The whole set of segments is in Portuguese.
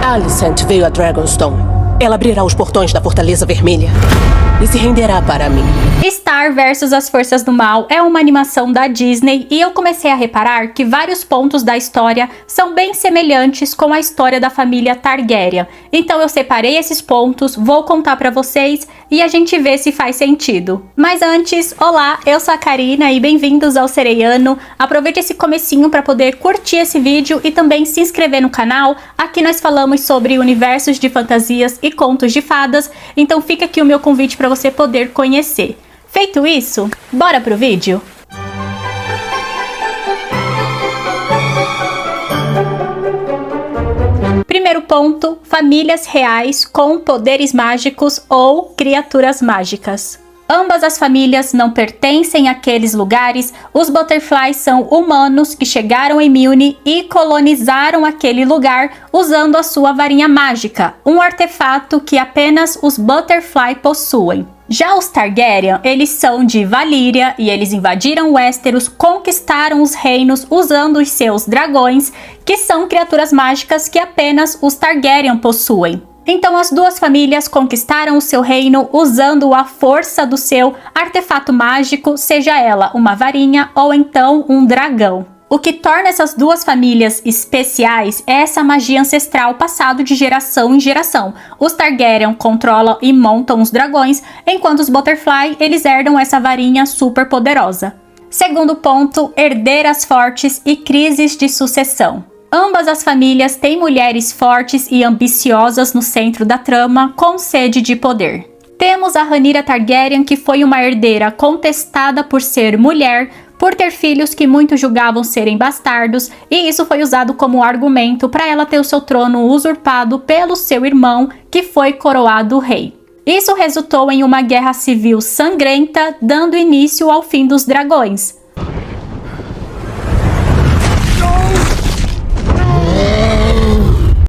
Alicent veio a Dragonstone. Ela abrirá os portões da Fortaleza Vermelha e se renderá para mim. Star versus as Forças do Mal é uma animação da Disney e eu comecei a reparar que vários pontos da história são bem semelhantes com a história da família Targaryen. Então eu separei esses pontos, vou contar pra vocês e a gente vê se faz sentido. Mas antes, olá, eu sou a Karina e bem-vindos ao Sereiano. Aproveite esse comecinho para poder curtir esse vídeo e também se inscrever no canal. Aqui nós falamos sobre universos de fantasias e contos de fadas, então fica aqui o meu convite para você poder conhecer. Feito isso, bora pro vídeo? Primeiro ponto, famílias reais com poderes mágicos ou criaturas mágicas. Ambas as famílias não pertencem àqueles lugares. Os Butterflies são humanos que chegaram em Mjolnir e colonizaram aquele lugar usando a sua varinha mágica, um artefato que apenas os Butterfly possuem. Já os Targaryen, eles são de Valíria e eles invadiram Westeros, conquistaram os reinos usando os seus dragões, que são criaturas mágicas que apenas os Targaryen possuem. Então as duas famílias conquistaram o seu reino usando a força do seu artefato mágico, seja ela uma varinha ou então um dragão. O que torna essas duas famílias especiais é essa magia ancestral passada de geração em geração. Os Targaryen controlam e montam os dragões, enquanto os Butterfly eles herdam essa varinha super poderosa. Segundo ponto, herdeiras fortes e crises de sucessão. Ambas as famílias têm mulheres fortes e ambiciosas no centro da trama, com sede de poder. Temos a Rhaenyra Targaryen, que foi uma herdeira contestada por ser mulher, por ter filhos que muitos julgavam serem bastardos, e isso foi usado como argumento para ela ter o seu trono usurpado pelo seu irmão, que foi coroado rei. Isso resultou em uma guerra civil sangrenta, dando início ao fim dos dragões.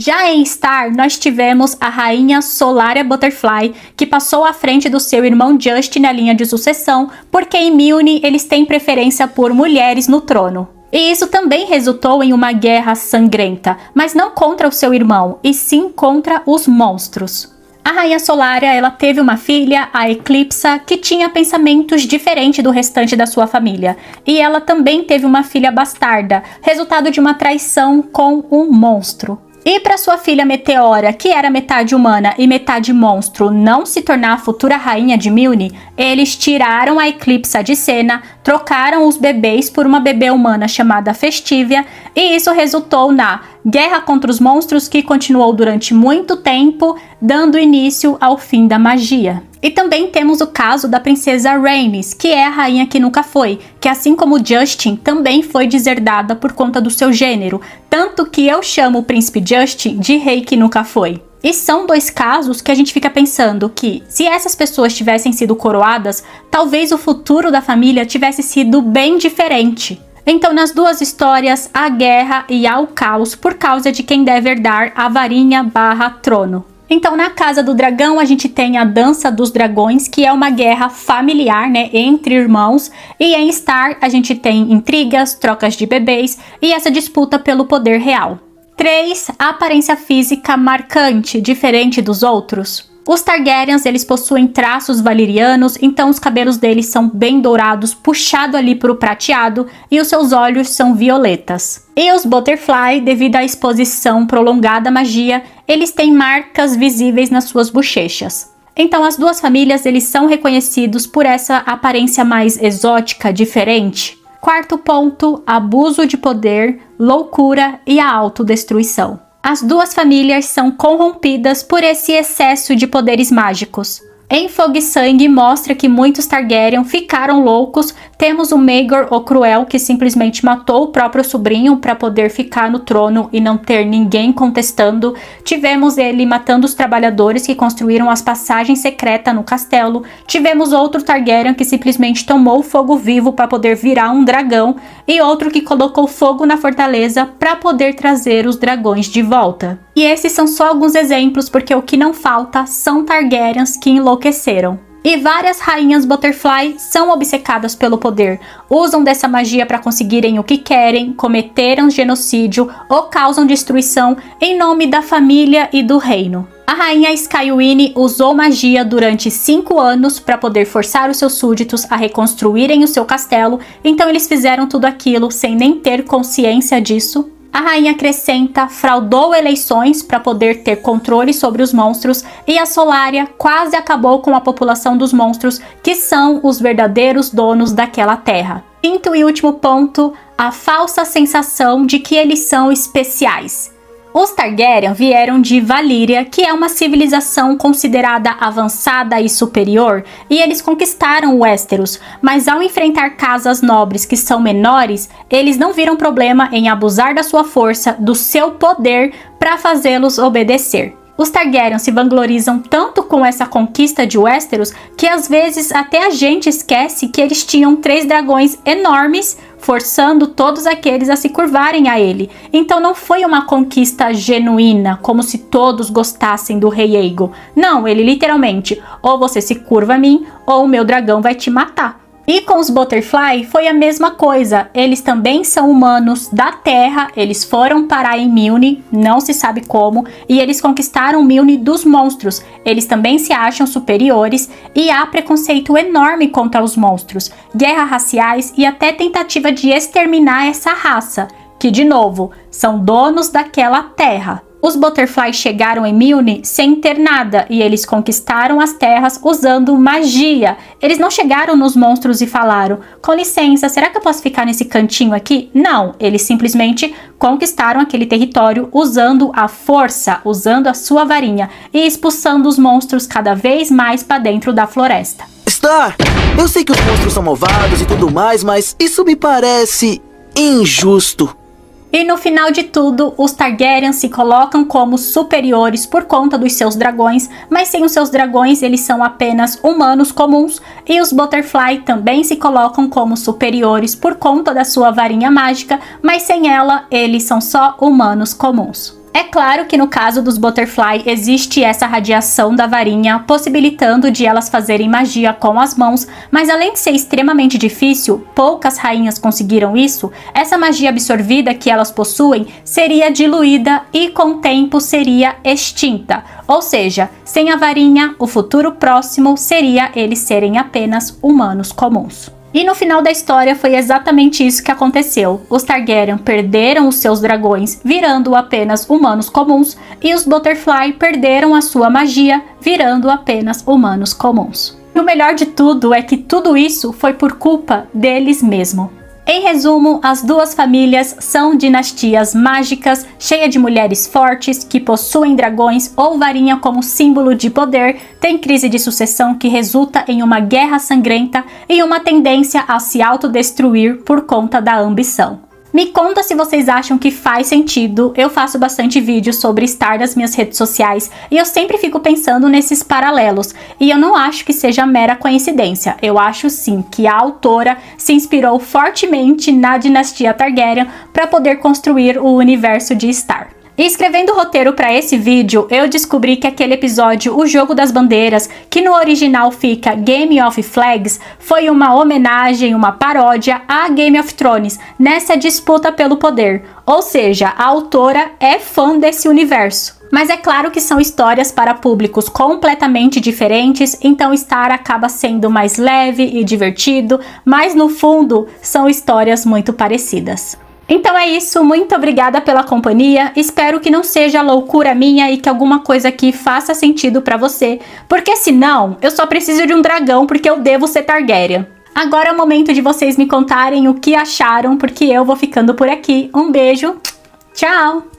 Já em Star, nós tivemos a rainha Solária Butterfly, que passou à frente do seu irmão Justin na linha de sucessão, porque em Mjolnir eles têm preferência por mulheres no trono. E isso também resultou em uma guerra sangrenta, mas não contra o seu irmão, e sim contra os monstros. A rainha Solária, ela teve uma filha, a Eclipsa, que tinha pensamentos diferentes do restante da sua família. E ela também teve uma filha bastarda, resultado de uma traição com um monstro. E para sua filha Meteora, que era metade humana e metade monstro, não se tornar a futura rainha de Mjolnir, eles tiraram a Eclipsa de cena, trocaram os bebês por uma bebê humana chamada Festivia, e isso resultou na guerra contra os monstros, que continuou durante muito tempo, dando início ao fim da magia. E também temos o caso da princesa Rhaenys, que é a rainha que nunca foi, que assim como Justin, também foi deserdada por conta do seu gênero, tanto que eu chamo o príncipe Justin de rei que nunca foi. E são dois casos que a gente fica pensando que, se essas pessoas tivessem sido coroadas, talvez o futuro da família tivesse sido bem diferente. Então, nas duas histórias, há guerra e há o caos por causa de quem deve herdar a varinha/trono. Então, na Casa do Dragão, a gente tem a Dança dos Dragões, que é uma guerra familiar, né, entre irmãos. E em Star, a gente tem intrigas, trocas de bebês e essa disputa pelo poder real. 3. A aparência física marcante, diferente dos outros. Os Targaryens, eles possuem traços valerianos, então os cabelos deles são bem dourados, puxado ali para o prateado, e os seus olhos são violetas. E os Butterfly, devido à exposição prolongada à magia, eles têm marcas visíveis nas suas bochechas. Então as duas famílias, eles são reconhecidos por essa aparência mais exótica, diferente. Quarto ponto, abuso de poder, loucura e a autodestruição. As duas famílias são corrompidas por esse excesso de poderes mágicos. Em Fogo e Sangue mostra que muitos Targaryen ficaram loucos. Temos o Maegor, o Cruel, que simplesmente matou o próprio sobrinho para poder ficar no trono e não ter ninguém contestando. Tivemos ele matando os trabalhadores que construíram as passagens secretas no castelo. Tivemos outro Targaryen que simplesmente tomou fogo vivo para poder virar um dragão. E outro que colocou fogo na fortaleza para poder trazer os dragões de volta. E esses são só alguns exemplos, porque o que não falta são Targaryens que enlouqueceram. E várias rainhas Butterfly são obcecadas pelo poder, usam dessa magia para conseguirem o que querem, cometeram genocídio ou causam destruição em nome da família e do reino. A rainha Skywine usou magia durante 5 anos para poder forçar os seus súditos a reconstruírem o seu castelo, então eles fizeram tudo aquilo sem nem ter consciência disso. A rainha Crescenta fraudou eleições para poder ter controle sobre os monstros e a Solaria quase acabou com a população dos monstros, que são os verdadeiros donos daquela terra. Quinto e último ponto, a falsa sensação de que eles são especiais. Os Targaryen vieram de Valíria, que é uma civilização considerada avançada e superior, e eles conquistaram Westeros, mas ao enfrentar casas nobres que são menores, eles não viram problema em abusar da sua força, do seu poder, para fazê-los obedecer. Os Targaryen se vanglorizam tanto com essa conquista de Westeros que às vezes até a gente esquece que eles tinham 3 dragões enormes, forçando todos aqueles a se curvarem a ele. Então não foi uma conquista genuína, como se todos gostassem do rei Aegon. Não, ele literalmente, ou você se curva a mim, ou o meu dragão vai te matar. E com os Butterfly foi a mesma coisa, eles também são humanos da Terra, eles foram parar em Mjolnir, não se sabe como, e eles conquistaram Mjolnir dos monstros, eles também se acham superiores e há preconceito enorme contra os monstros, guerras raciais e até tentativa de exterminar essa raça, que de novo, são donos daquela terra. Os Butterfly chegaram em Mjolnir sem ter nada e eles conquistaram as terras usando magia. Eles não chegaram nos monstros e falaram: com licença, será que eu posso ficar nesse cantinho aqui? Não, eles simplesmente conquistaram aquele território usando a força, usando a sua varinha e expulsando os monstros cada vez mais para dentro da floresta. Star, eu sei que os monstros são malvados e tudo mais, mas isso me parece injusto. E no final de tudo, os Targaryen se colocam como superiores por conta dos seus dragões, mas sem os seus dragões eles são apenas humanos comuns, e os Butterfly também se colocam como superiores por conta da sua varinha mágica, mas sem ela eles são só humanos comuns. É claro que no caso dos Butterfly existe essa radiação da varinha, possibilitando de elas fazerem magia com as mãos, mas além de ser extremamente difícil, poucas rainhas conseguiram isso, essa magia absorvida que elas possuem seria diluída e com o tempo seria extinta. Ou seja, sem a varinha, o futuro próximo seria eles serem apenas humanos comuns. E no final da história foi exatamente isso que aconteceu. Os Targaryen perderam os seus dragões, virando apenas humanos comuns, e os Butterfly perderam a sua magia, virando apenas humanos comuns. E o melhor de tudo é que tudo isso foi por culpa deles mesmos. Em resumo, as duas famílias são dinastias mágicas, cheias de mulheres fortes que possuem dragões ou varinha como símbolo de poder, tem crise de sucessão que resulta em uma guerra sangrenta e uma tendência a se autodestruir por conta da ambição. Me conta se vocês acham que faz sentido. Eu faço bastante vídeos sobre Star nas minhas redes sociais e eu sempre fico pensando nesses paralelos. E eu não acho que seja mera coincidência. Eu acho sim que a autora se inspirou fortemente na dinastia Targaryen para poder construir o universo de Star. E escrevendo o roteiro para esse vídeo, eu descobri que aquele episódio, O Jogo das Bandeiras, que no original fica Game of Flags, foi uma homenagem, uma paródia a Game of Thrones, nessa disputa pelo poder. Ou seja, a autora é fã desse universo. Mas é claro que são histórias para públicos completamente diferentes, então Star acaba sendo mais leve e divertido, mas no fundo são histórias muito parecidas. Então é isso, muito obrigada pela companhia, espero que não seja loucura minha e que alguma coisa aqui faça sentido pra você, porque senão eu só preciso de um dragão porque eu devo ser Targaryen. Agora é o momento de vocês me contarem o que acharam, porque eu vou ficando por aqui. Um beijo, tchau!